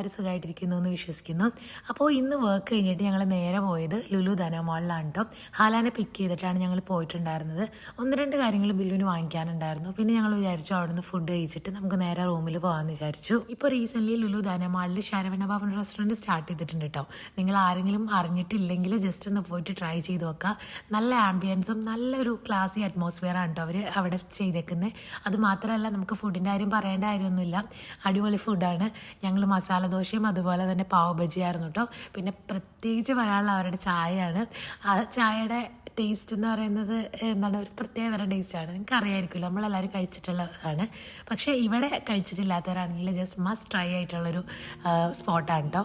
എല്ലാവരും സുഖമായിട്ടിരിക്കുന്നു എന്ന് വിശ്വസിക്കുന്നു. അപ്പോൾ ഇന്ന് വർക്ക് കഴിഞ്ഞിട്ട് ഞങ്ങൾ നേരെ പോയത് ലുലു ധന മാളിലാണ് കേട്ടോ. ഹാലാനെ പിക്ക് ചെയ്തിട്ടാണ് ഞങ്ങൾ പോയിട്ടുണ്ടായിരുന്നത്. 1-2 കാര്യങ്ങൾ ബില്ലുവിന് വാങ്ങിക്കാനുണ്ടായിരുന്നു. പിന്നെ ഞങ്ങൾ വിചാരിച്ചു അവിടുന്ന് ഫുഡ് കഴിച്ചിട്ട് നമുക്ക് നേരെ റൂമിൽ പോകാമെന്ന് വിചാരിച്ചു. ഇപ്പോൾ റീസെൻ്റ്ലി ലുലു ധന മാളിൽ ശരവണ ഭവൻ റെസ്റ്റോറൻറ്റ് സ്റ്റാർട്ട് ചെയ്തിട്ടുണ്ട് കേട്ടോ. നിങ്ങൾ ആരെങ്കിലും അറിഞ്ഞിട്ടില്ലെങ്കിൽ ജസ്റ്റ് ഒന്ന് പോയിട്ട് ട്രൈ ചെയ്ത് നോക്കുക. നല്ല ആംബിയൻസും നല്ലൊരു ക്ലാസി അറ്റ്മോസ്ഫിയർ ആണ് കേട്ടോ അവർ അവിടെ ചെയ്തേക്കുന്നത്. അതുമാത്രമല്ല നമുക്ക് ഫുഡിൻ്റെ കാര്യം പറയേണ്ട കാര്യമൊന്നുമില്ല, അടിപൊളി ഫുഡാണ്. ഞങ്ങൾ മസാല ദോശയും അതുപോലെ തന്നെ പാവ് ബജിയായിരുന്നു കേട്ടോ. പിന്നെ പ്രത്യേകിച്ച് പറയാനുള്ള അവരുടെ ചായയാണ്. ആ ചായയുടെ ടേസ്റ്റ് എന്ന് പറയുന്നത് എന്താണ്, ഒരു പ്രത്യേകതരം ടേസ്റ്റാണ്. നിങ്ങൾക്ക് അറിയാമായിരിക്കുമല്ലോ, നമ്മളെല്ലാവരും കഴിച്ചിട്ടുള്ളതാണ്. പക്ഷേ ഇവിടെ കഴിച്ചിട്ടില്ലാത്തവരാണെങ്കിൽ ജസ്റ്റ് മസ്റ്റ് ട്രൈ ആയിട്ടുള്ളൊരു സ്പോട്ടാണ് കേട്ടോ.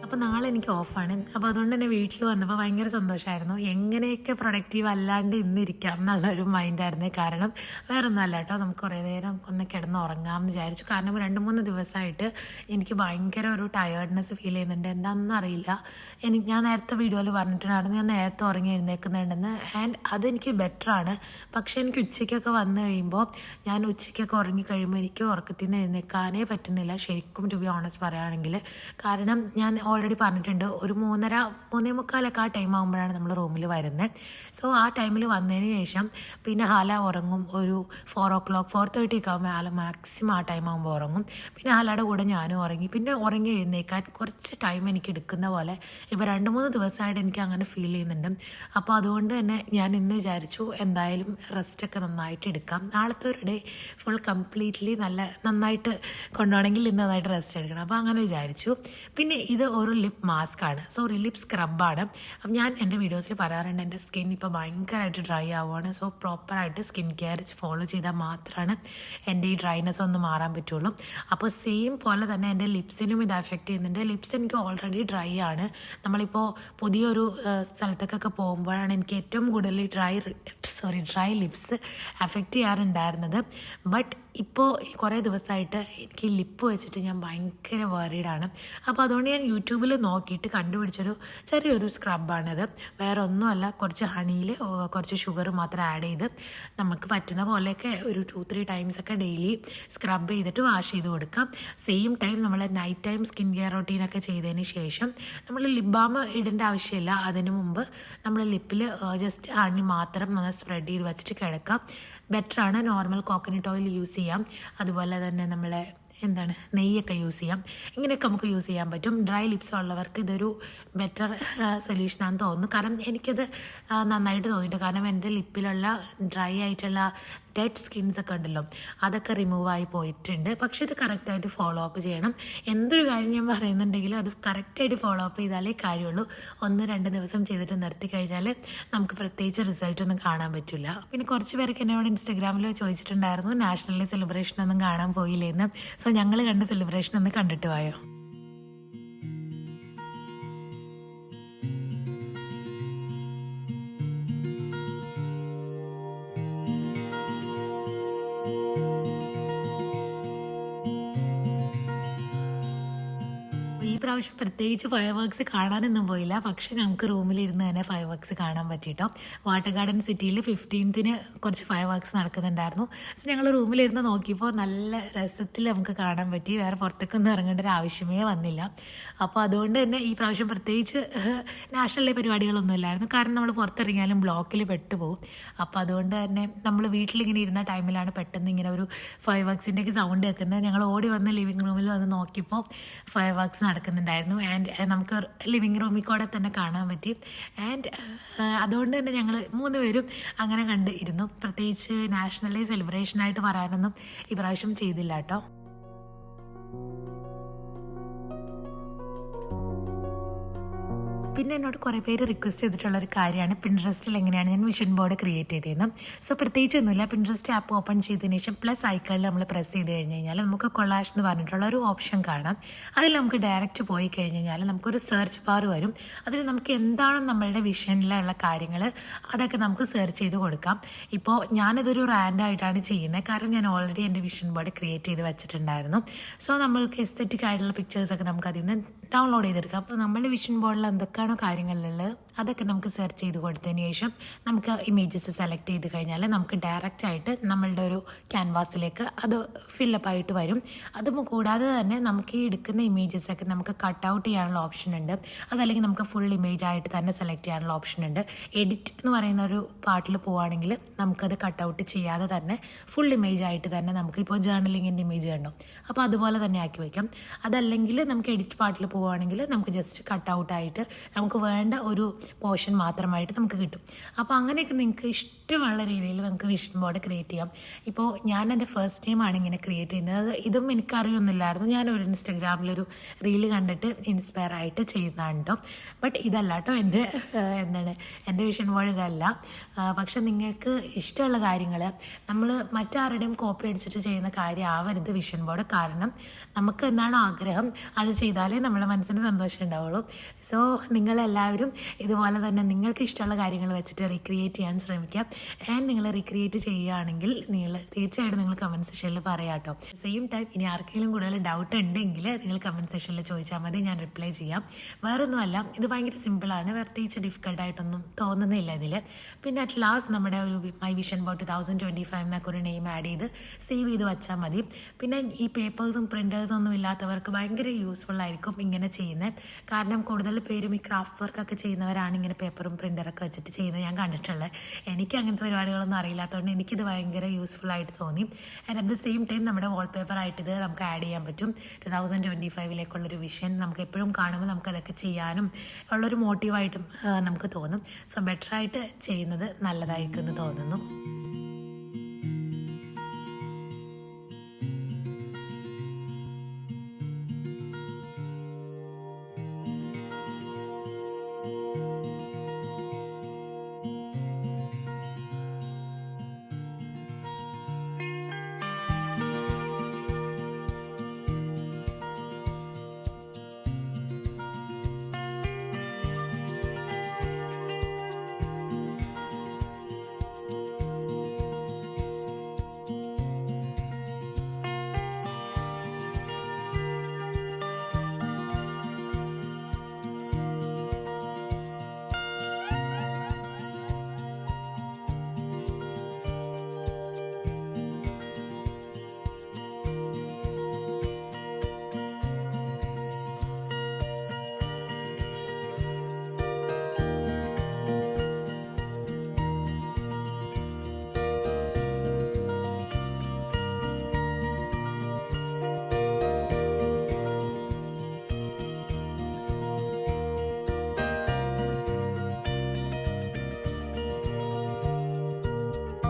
അപ്പോൾ നാളെ എനിക്ക് ഓഫാണ്. അപ്പോൾ അതുകൊണ്ട് തന്നെ വീട്ടിൽ വന്നപ്പോൾ ഭയങ്കര സന്തോഷമായിരുന്നു. എങ്ങനെയൊക്കെ പ്രൊഡക്റ്റീവ് അല്ലാണ്ട് ഇന്നിരിക്കാം എന്നുള്ളൊരു മൈൻഡായിരുന്നു. കാരണം വേറെ ഒന്നുമല്ല കേട്ടോ, നമുക്ക് കുറേ നേരം ഒന്ന് കിടന്ന് ഉറങ്ങാമെന്ന് വിചാരിച്ചു. കാരണം 2-3 ദിവസമായിട്ട് എനിക്ക് ഭയങ്കര ഒരു ടയേർഡ്നെസ് ഫീൽ ചെയ്യുന്നുണ്ട്. എന്താണെന്നും അറിയില്ല. ഞാൻ നേരത്തെ വീഡിയോയിൽ പറഞ്ഞിട്ടുണ്ടായിരുന്നു ഞാൻ നേരത്തെ ഉറങ്ങി എഴുന്നേൽക്കുന്നുണ്ടെന്ന്. ആൻഡ് അതെനിക്ക് ബെറ്ററാണ്. പക്ഷേ എനിക്ക് ഉച്ചയ്ക്കൊക്കെ വന്നു കഴിയുമ്പോൾ ഞാൻ ഉച്ചയ്ക്കൊക്കെ ഉറങ്ങി കഴിയുമ്പോൾ എനിക്ക് ഉറക്കത്തിൽ നിന്ന് എഴുന്നേൽക്കാനേ പറ്റുന്നില്ല ശരിക്കും, ടു ബി ഓണസ്റ്റ് പറയുകയാണെങ്കിൽ. കാരണം ഞാൻ ഓൾറെഡി പറഞ്ഞിട്ടുണ്ട്, ഒരു 3:45 ആ ടൈം ആകുമ്പോഴാണ് നമ്മൾ റൂമിൽ വരുന്നത്. സോ ആ ടൈമിൽ വന്നതിന് ശേഷം പിന്നെ ഹാല ഉറങ്ങും. ഒരു 4 o'clock 4:30 ഒക്കെ ആകുമ്പോൾ ഹാല മാക്സിമം ആ ടൈം ആകുമ്പോൾ ഉറങ്ങും. പിന്നെ ഹാലയുടെ കൂടെ ഞാനും ഉറങ്ങി. പിന്നെ ഉറങ്ങി എഴുന്നേക്കാൻ കുറച്ച് ടൈം എനിക്ക് എടുക്കുന്ന പോലെ ഇപ്പോൾ 2-3 ദിവസമായിട്ട് എനിക്ക് അങ്ങനെ ഫീൽ ചെയ്യുന്നുണ്ട്. അപ്പോൾ അതുകൊണ്ട് തന്നെ ഞാൻ ഇന്ന് വിചാരിച്ചു എന്തായാലും റെസ്റ്റൊക്കെ നന്നായിട്ട് എടുക്കാം. നാളത്തെ ഒരു ഡേ ഫുൾ കംപ്ലീറ്റ്ലി നന്നായിട്ട് കൊണ്ടുപോകണമെങ്കിൽ ഇന്ന് നന്നായിട്ട് റെസ്റ്റ് എടുക്കണം. അപ്പോൾ അങ്ങനെ വിചാരിച്ചു. പിന്നെ ഇത് ഒരു ലിപ്പ് മാസ്ക് ആണ്, സോറി ലിപ്പ് സ്ക്രബാണ്. അപ്പം ഞാൻ എൻ്റെ വീഡിയോസിൽ പറയാറുണ്ട് എൻ്റെ സ്കിൻ ഇപ്പോൾ ഭയങ്കരമായിട്ട് ഡ്രൈ ആവുകയാണ്. സോ പ്രോപ്പറായിട്ട് സ്കിൻ കെയർ ഫോളോ ചെയ്താൽ മാത്രമാണ് എൻ്റെ ഈ ഡ്രൈനെസ് ഒന്ന് മാറാൻ പറ്റുള്ളൂ. അപ്പോൾ സെയിം പോലെ തന്നെ എൻ്റെ ലിപ്സിനും ഇത് അഫക്റ്റ് ചെയ്യുന്നുണ്ട്. ലിപ്സ് എനിക്ക് ഓൾറെഡി ഡ്രൈ ആണ്. നമ്മളിപ്പോൾ പുതിയൊരു സ്ഥലത്തേക്കൊക്കെ പോകുമ്പോഴാണ് എനിക്ക് ഏറ്റവും കൂടുതൽ ഡ്രൈ ലിപ്സ് അഫക്റ്റ് ചെയ്യാറുണ്ടായിരുന്നത്. ബട്ട് ഇപ്പോൾ കുറേ ദിവസമായിട്ട് എനിക്ക് ലിപ്പ് വെച്ചിട്ട് ഞാൻ ഭയങ്കര വറീഡാണ്. അപ്പോൾ അതുകൊണ്ട് ഞാൻ യൂട്യൂബിൽ നോക്കിയിട്ട് കണ്ടുപിടിച്ചൊരു ചെറിയൊരു സ്ക്രബാണിത്. വേറെ ഒന്നുമല്ല, കുറച്ച് ഹണിയിൽ കുറച്ച് ഷുഗർ മാത്രം ആഡ് ചെയ്ത് നമുക്ക് പറ്റുന്ന പോലെയൊക്കെ ഒരു 2-3 ടൈംസ് ഒക്കെ ഡെയിലി സ്ക്രബ് ചെയ്തിട്ട് വാഷ് ചെയ്ത് കൊടുക്കാം. സെയിം ടൈം നമ്മൾ നൈറ്റ് ടൈം സ്കിൻ കെയർ റൊട്ടീനൊക്കെ ചെയ്തതിന് ശേഷം നമ്മൾ ലിപ് ബാം ഇടേണ്ട ആവശ്യമില്ല. അതിന് മുമ്പ് നമ്മൾ ലിപ്പിൽ ജസ്റ്റ് ഹണി മാത്രം ഒന്ന് സ്പ്രെഡ് ചെയ്ത് വെച്ചിട്ട് കിടക്കാം. ബെറ്ററാണ്. നോർമൽ കോക്കനട്ട് ഓയിൽ യൂസ് ചെയ്യാം. അതുപോലെ തന്നെ നമ്മളെ നെയ്യൊക്കെ യൂസ് ചെയ്യാം. ഇങ്ങനെയൊക്കെ നമുക്ക് യൂസ് ചെയ്യാൻ പറ്റും. ഡ്രൈ ലിപ്സ് ഉള്ളവർക്ക് ഇതൊരു ബെറ്റർ സൊല്യൂഷനാണെന്ന് തോന്നുന്നു. കാരണം എനിക്കത് നന്നായിട്ട് തോന്നിയിട്ട്. കാരണം എൻ്റെ ലിപ്പിലുള്ള ഡ്രൈ ആയിട്ടുള്ള ഡെഡ് സ്കിൻസ് ഒക്കെ ഉണ്ടല്ലോ, അതൊക്കെ റിമൂവ് ആയി പോയിട്ടുണ്ട്. പക്ഷേ ഇത് കറക്റ്റായിട്ട് ഫോളോ അപ്പ് ചെയ്യണം. എന്തൊരു കാര്യം ഞാൻ പറയുന്നുണ്ടെങ്കിലും അത് കറക്റ്റായിട്ട് ഫോളോ അപ്പ് ചെയ്താലേ കാര്യമുള്ളൂ. 1-2 ദിവസം ചെയ്തിട്ട് നിർത്തി കഴിഞ്ഞാൽ നമുക്ക് പ്രത്യേകിച്ച് റിസൾട്ടൊന്നും കാണാൻ പറ്റില്ല. പിന്നെ കുറച്ച് പേർക്ക് എന്നോട് ഇൻസ്റ്റാഗ്രാമിൽ ചോദിച്ചിട്ടുണ്ടായിരുന്നു നാഷണൽ ഡേ സെലിബ്രേഷൻ ഒന്നും കാണാൻ പോയില്ലേന്ന്. സോ ഞങ്ങൾ കണ്ട സെലിബ്രേഷൻ ഒന്ന് കണ്ടിട്ട് പോയോ. ഈ പ്രാവശ്യം പ്രത്യേകിച്ച് ഫയർ വർക്ക്സ് കാണാനൊന്നും പോയില്ല. പക്ഷെ ഞങ്ങൾക്ക് റൂമിലിരുന്ന് തന്നെ ഫയർ വർക്ക്സ് കാണാൻ പറ്റിയിട്ടോ. വാട്ടർ ഗാർഡൻ സിറ്റിയിൽ 15th കുറച്ച് ഫയർ വർക്ക്സ് നടക്കുന്നുണ്ടായിരുന്നു. സോ ഞങ്ങൾ റൂമിലിരുന്ന് നോക്കിയപ്പോൾ നല്ല രസത്തിൽ നമുക്ക് കാണാൻ പറ്റി. വേറെ പുറത്തേക്കൊന്നും ഇറങ്ങേണ്ട ഒരു ആവശ്യമേ വന്നില്ല. അപ്പോൾ അതുകൊണ്ട് തന്നെ ഈ പ്രാവശ്യം പ്രത്യേകിച്ച് നാഷണൽ ഡേ പരിപാടികളൊന്നും ഇല്ലായിരുന്നു. കാരണം നമ്മൾ പുറത്തിറങ്ങിയാലും ബ്ലോക്കിൽ പെട്ടുപോകും. അപ്പോൾ അതുകൊണ്ട് തന്നെ നമ്മൾ വീട്ടിലിങ്ങനെ ഇരുന്ന ടൈമിലാണ് പെട്ടെന്ന് ഇങ്ങനെ ഒരു ഫയർ വർക്ക്സിൻ്റെയൊക്കെ സൗണ്ട് കേൾക്കുന്നത്. ഞങ്ങൾ ഓടി വന്ന് ലിവിങ് റൂമിൽ വന്ന് നോക്കിയപ്പോൾ ഫയർ വർക്ക്സ് നടക്കുന്നുണ്ടായിരുന്നു. ആൻഡ് നമുക്ക് ലിവിങ് റൂമിൽ കൂടെ തന്നെ കാണാൻ പറ്റി. ആൻഡ് അതുകൊണ്ട് തന്നെ ഞങ്ങൾ 3 പേരും അങ്ങനെ കണ്ട് ഇരുന്നു. പ്രത്യേകിച്ച് നാഷണൽ ഡേ സെലിബ്രേഷനായിട്ട് പറയാനൊന്നും ഇപ്രാവശ്യം ചെയ്തില്ല കേട്ടോ. പിന്നെ എന്നോട് കുറേ പേര് റിക്വസ്റ്റ് ചെയ്തിട്ടുള്ളൊരു കാര്യമാണ് പിൻട്രസ്റ്റിൽ എങ്ങനെയാണ് ഞാൻ വിഷൻ ബോർഡ് ക്രിയേറ്റ് ചെയ്തതെന്ന്. സോ പ്രത്യേകിച്ചൊന്നുമില്ല. പിൻട്രസ്റ്റ് ആപ്പ് ഓപ്പൺ ചെയ്തതിന് ശേഷം പ്ലസ് ഐക്കണിൽ നമ്മൾ പ്രസ് ചെയ്ത് കഴിഞ്ഞ് കഴിഞ്ഞാൽ നമുക്ക് കൊളാഷ് എന്ന് പറഞ്ഞിട്ടുള്ള ഒരു ഓപ്ഷൻ കാണാം. അതിൽ നമുക്ക് ഡയറക്റ്റ് പോയി കഴിഞ്ഞ് കഴിഞ്ഞാൽ നമുക്കൊരു സെർച്ച് ബാർ വരും. അതിൽ നമുക്ക് എന്താണ് നമ്മളുടെ വിഷനിലുള്ള കാര്യങ്ങൾ അതൊക്കെ നമുക്ക് സെർച്ച് ചെയ്ത് കൊടുക്കാം. ഇപ്പോൾ ഞാനിതൊരു റാൻഡായിട്ടാണ് ചെയ്യുന്നത്, കാരണം ഞാൻ ഓൾറെഡി എൻ്റെ വിഷൻ ബോർഡ് ക്രിയേറ്റ് ചെയ്ത് വെച്ചിട്ടുണ്ടായിരുന്നു. സോ നമ്മൾക്ക് എസ്തെറ്റിക് ആയിട്ടുള്ള പിക്ചേഴ്സൊക്കെ നമുക്ക് അതിൽ നിന്ന് ഡൗൺലോഡ് ചെയ്തെടുക്കാം. അപ്പോൾ നമ്മൾ വിഷൻ ബോർഡിൽ എന്തൊക്കെയാണോ കാര്യങ്ങളുള്ളത് അതൊക്കെ നമുക്ക് സെർച്ച് ചെയ്ത് കൊടുത്തതിന് ശേഷം നമുക്ക് ഇമേജസ് സെലക്ട് ചെയ്ത് കഴിഞ്ഞാൽ നമുക്ക് ഡയറക്റ്റായിട്ട് നമ്മളുടെ ഒരു ക്യാൻവാസിലേക്ക് അത് ഫില്ലപ്പായിട്ട് വരും. അതും കൂടാതെ തന്നെ നമുക്ക് ഈ എടുക്കുന്ന ഇമേജസൊക്കെ നമുക്ക് കട്ട് ഔട്ട് ചെയ്യാനുള്ള ഓപ്ഷൻ ഉണ്ട്. അതല്ലെങ്കിൽ നമുക്ക് ഫുൾ ഇമേജ് ആയിട്ട് തന്നെ സെലക്ട് ചെയ്യാനുള്ള ഓപ്ഷൻ ഉണ്ട്. എഡിറ്റ് എന്ന് പറയുന്ന ഒരു പാർട്ടിൽ പോവുകയാണെങ്കിൽ നമുക്കത് കട്ട് ഔട്ട് ചെയ്യാതെ തന്നെ ഫുൾ ഇമേജ് ആയിട്ട് തന്നെ നമുക്ക് ഇപ്പോൾ ജേർണലിങ്ങിൻ്റെ ഇമേജ് കണ്ടോ, അപ്പോൾ അതുപോലെ തന്നെ ആക്കി വയ്ക്കാം. അതല്ലെങ്കിൽ നമുക്ക് എഡിറ്റ് പാർട്ടിൽ പോവുകയാണെങ്കിൽ നമുക്ക് ജസ്റ്റ് കട്ട് ഔട്ടായിട്ട് നമുക്ക് വേണ്ട ഒരു പോർഷൻ മാത്രമായിട്ട് നമുക്ക് കിട്ടും. അപ്പോൾ അങ്ങനെയൊക്കെ നിങ്ങൾക്ക് ഇഷ്ടമുള്ള രീതിയിൽ നമുക്ക് വിഷൻ ബോർഡ് ക്രിയേറ്റ് ചെയ്യാം. ഇപ്പോൾ ഞാൻ എൻ്റെ ഫസ്റ്റ് ടൈമാണ് ഇങ്ങനെ ക്രിയേറ്റ് ചെയ്യുന്നത്. ഇതും എനിക്കറിയൊന്നുമില്ലായിരുന്നു. ഞാനൊരു ഇൻസ്റ്റഗ്രാമിലൊരു റീല് കണ്ടിട്ട് ഇൻസ്പയർ ആയിട്ട് ചെയ്യുന്നതാണ് കേട്ടോ. ബട്ട് ഇതല്ല കേട്ടോ എൻ്റെ വിഷൻ ബോർഡ് ഇതല്ല. പക്ഷെ നിങ്ങൾക്ക് ഇഷ്ടമുള്ള കാര്യങ്ങൾ നമ്മൾ മറ്റാരുടെയും കോപ്പി അടിച്ചിട്ട് ചെയ്യുന്ന കാര്യം ആവരുത് വിഷൻ ബോർഡ്. കാരണം നമുക്ക് എന്താണോ ആഗ്രഹം അത് ചെയ്താലേ നമ്മുടെ മനസ്സിന് സന്തോഷം ഉണ്ടാവുള്ളൂ. സോ നിങ്ങളെല്ലാവരും ഇതുപോലെ തന്നെ നിങ്ങൾക്ക് ഇഷ്ടമുള്ള കാര്യങ്ങൾ വെച്ചിട്ട് റീക്രിയേറ്റ് ചെയ്യാൻ ശ്രമിക്കാം. ആൻഡ് നിങ്ങൾ റീക്രിയേറ്റ് ചെയ്യുകയാണെങ്കിൽ തീർച്ചയായിട്ടും നിങ്ങൾ കമൻറ്റ് സെക്ഷനിൽ പറയാം കേട്ടോ. സെയിം ടൈം ഇനി ആർക്കെങ്കിലും കൂടുതൽ ഡൗട്ട് ഉണ്ടെങ്കിൽ നിങ്ങൾ കമൻറ്റ് സെക്ഷനിൽ ചോദിച്ചാൽ മതി, ഞാൻ റിപ്ലൈ ചെയ്യാം. വേറൊന്നുമല്ല, ഇത് ഭയങ്കര സിമ്പിളാണ്, പ്രത്യേകിച്ച് ഡിഫിക്കൽട്ടായിട്ടൊന്നും തോന്നുന്നില്ല ഇതിൽ. പിന്നെ അറ്റ് ലാസ്റ്റ് നമ്മുടെ ഒരു മൈ വിഷൻ ബോർഡ് 2025 എന്നൊക്കെ ഒരു നെയിം ആഡ് ചെയ്ത് സേവ് ചെയ്ത് വെച്ചാൽ മതി. പിന്നെ ഈ പേപ്പേഴ്സും പ്രിൻറ്റേഴ്സും ഒന്നും ഇല്ലാത്തവർക്ക് ഭയങ്കര യൂസ്ഫുൾ ആയിരിക്കും ഇങ്ങനെ ചെയ്യുന്നത്. കാരണം കൂടുതൽ പേരും ഈ ക്രാഫ്റ്റ് വർക്കൊക്കെ ചെയ്യുന്നവരാണ് ഇങ്ങനെ പേപ്പറും പ്രിൻ്ററൊക്കെ വെച്ചിട്ട് ചെയ്യുന്നത് ഞാൻ കണ്ടിട്ടുള്ളത്. എനിക്ക് അങ്ങനത്തെ പരിപാടികളൊന്നും അറിയില്ലാത്തതുകൊണ്ട് എനിക്കിത് ഭയങ്കര യൂസ്ഫുൾ ആയിട്ട് തോന്നി. And at the same time നമ്മുടെ വാൾപേപ്പർ ആയിട്ട് ഇത് നമുക്ക് ആഡ് ചെയ്യാൻ പറ്റും. 2025 വിഷൻ നമുക്ക് എപ്പോഴും കാണുമ്പോൾ നമുക്കതൊക്കെ ചെയ്യാനും ഉള്ളൊരു മോട്ടീവായിട്ടും നമുക്ക് തോന്നും. സോ ബെറ്ററായിട്ട് ചെയ്യുന്നത് നല്ലതായിരിക്കും എന്ന് തോന്നുന്നു.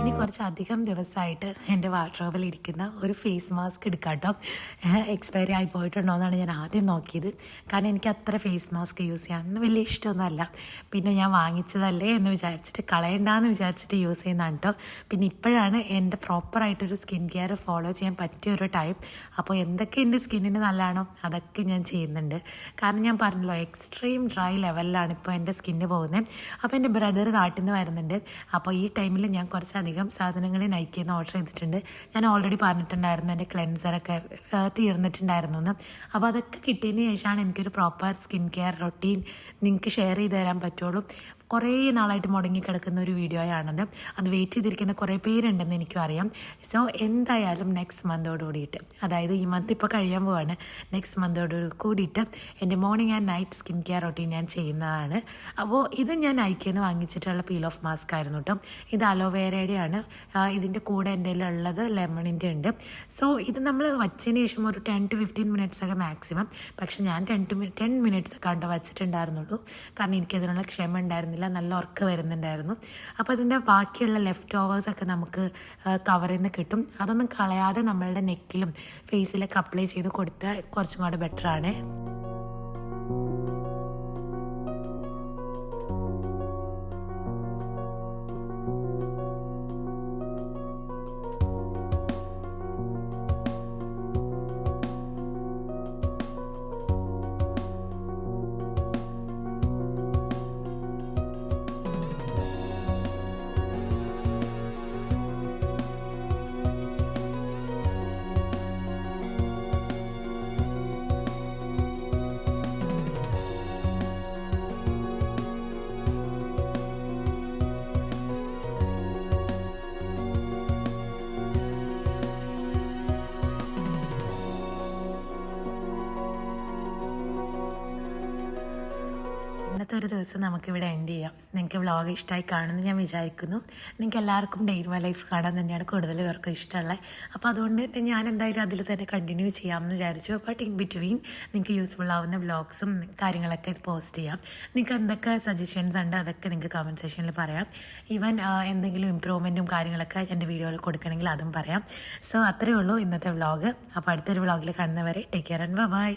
ഇനി കുറച്ചധികം ദിവസമായിട്ട് എൻ്റെ വാർഡ്രോബിൽ ഇരിക്കുന്ന ഒരു ഫേസ് മാസ്ക് എടുക്കാം കേട്ടോ. എക്സ്പയറി ആയി പോയിട്ടുണ്ടോ എന്നാണ് ഞാൻ ആദ്യം നോക്കിയത്. കാരണം എനിക്ക് അത്ര ഫേസ് മാസ്ക് യൂസ് ചെയ്യാൻ വലിയ ഇഷ്ടമൊന്നുമല്ല. പിന്നെ ഞാൻ വാങ്ങിച്ചതല്ലേ എന്ന് വിചാരിച്ചിട്ട് കളയണ്ടെന്ന് വിചാരിച്ചിട്ട് യൂസ് ചെയ്യുന്നതാണ് കേട്ടോ. പിന്നെ ഇപ്പോഴാണ് എൻ്റെ പ്രോപ്പറായിട്ടൊരു സ്കിൻ കെയർ ഫോളോ ചെയ്യാൻ പറ്റിയ ഒരു ടൈം. അപ്പോൾ എന്തൊക്കെ എൻ്റെ സ്കിന്നിന് നല്ലതാണോ അതൊക്കെ ഞാൻ ചെയ്യുന്നുണ്ട്. കാരണം ഞാൻ പറഞ്ഞല്ലോ, എക്സ്ട്രീം ഡ്രൈ ലെവലിലാണ് ഇപ്പോൾ എൻ്റെ സ്കിന്ന് പോകുന്നത്. അപ്പോൾ എൻ്റെ ബ്രദർ നാട്ടിൽ നിന്ന് വരുന്നുണ്ട്. അപ്പോൾ ഈ ടൈമിൽ ഞാൻ കുറച്ചധികം സാധനങ്ങൾ നൈക്കിയിൽ നിന്ന് ഓർഡർ ചെയ്തിട്ടുണ്ട്. ഞാൻ ഓൾറെഡി പറഞ്ഞിട്ടുണ്ടായിരുന്നു എൻ്റെ ക്ലെൻസറൊക്കെ തീർന്നിട്ടുണ്ടായിരുന്നു എന്ന്. അപ്പോൾ അതൊക്കെ കിട്ടിയതിന് ശേഷമാണ് എനിക്കൊരു പ്രോപ്പർ സ്കിൻ കെയർ റൊട്ടീൻ നിങ്ങൾക്ക് ഷെയർ ചെയ്ത് തരാൻ പറ്റുള്ളൂ. കുറേ നാളായിട്ട് മുടങ്ങിക്കിടക്കുന്ന ഒരു വീഡിയോയാണത്. അത് വെയിറ്റ് ചെയ്തിരിക്കുന്ന കുറേ പേരുണ്ടെന്ന് എനിക്കും അറിയാം. സോ എന്തായാലും നെക്സ്റ്റ് മന്തോട് കൂടിയിട്ട്, അതായത് ഈ മന്ത് ഇപ്പോൾ കഴിയാൻ പോവാണ്, നെക്സ്റ്റ് മന്തോട് കൂടിയിട്ട് എൻ്റെ morning and night skin care routine ഞാൻ ചെയ്യുന്നതാണ്. അപ്പോൾ ഇത് ഞാൻ നൈക്കിയിൽ നിന്ന് വാങ്ങിച്ചിട്ടുള്ള പീൽ ഓഫ് മാസ്ക് ആയിരുന്നു കേട്ടോ. ഇത് അലോവേരയുടെയാണ്. ഇതിൻ്റെ കൂടെ എൻ്റെ ഉള്ളത് ലെമണിൻ്റെ ഉണ്ട്. സോ ഇത് നമ്മൾ വച്ചതിന് ശേഷം ഒരു 10 to 15 minutes ഒക്കെ മാക്സിമം. പക്ഷെ ഞാൻ 10 minutes ഒക്കെ കണ്ടോ വച്ചിട്ടുണ്ടായിരുന്നുള്ളൂ. കാരണം എനിക്കതിനുള്ള ക്ഷമ ഉണ്ടായിരുന്നില്ല, നല്ല ഉറക്കം വരുന്നുണ്ടായിരുന്നു. അപ്പോൾ അതിൻ്റെ ബാക്കിയുള്ള ലെഫ്റ്റ് ഓവേഴ്സൊക്കെ നമുക്ക് കവറിൽ നിന്ന് കിട്ടും. അതൊന്നും കളയാതെ നമ്മളുടെ നെക്കിലും ഫേസിലൊക്കെ അപ്ലൈ ചെയ്ത് കൊടുത്താൽ കുറച്ചും കൂടെ ബെറ്ററാണ്. ഇന്നത്തെ ഒരു ദിവസം നമുക്കിവിടെ എൻഡ് ചെയ്യാം. നിങ്ങൾക്ക് വ്ളോഗ് ഇഷ്ടമായി കാണുമെന്ന് ഞാൻ വിചാരിക്കുന്നു. നിങ്ങൾക്ക് എല്ലാവർക്കും ഡേ ഇൻ മൈ ലൈഫ് കാണാൻ തന്നെയാണ് കൂടുതൽ പേർക്കും ഇഷ്ടമുള്ളത്. അപ്പോൾ അതുകൊണ്ട് ഞാൻ എന്തായാലും അതിൽ തന്നെ കണ്ടിന്യൂ ചെയ്യാമെന്ന് വിചാരിച്ചു. ബട്ട് ഇൻ ബിറ്റ്വീൻ നിങ്ങൾക്ക് യൂസ്ഫുൾ ആവുന്ന വ്ളോഗ്സും കാര്യങ്ങളൊക്കെ പോസ്റ്റ് ചെയ്യാം. നിങ്ങൾക്ക് എന്തൊക്കെ സജഷൻസ് ഉണ്ട് അതൊക്കെ നിങ്ങൾക്ക് കമൻറ്റ് സെക്ഷനിൽ പറയാം. ഈവൻ എന്തെങ്കിലും ഇമ്പ്രൂവ്മെൻറ്റും കാര്യങ്ങളൊക്കെ എൻ്റെ വീഡിയോയിൽ കൊടുക്കണമെങ്കിൽ അതും പറയാം. സോ അത്രയേ ഉള്ളൂ ഇന്നത്തെ വ്ളോഗ്. അപ്പോൾ അടുത്തൊരു വ്ളോഗിൽ കാണുന്നവരെ ടേക്ക് കെയർ ആൻഡ് ബൈ.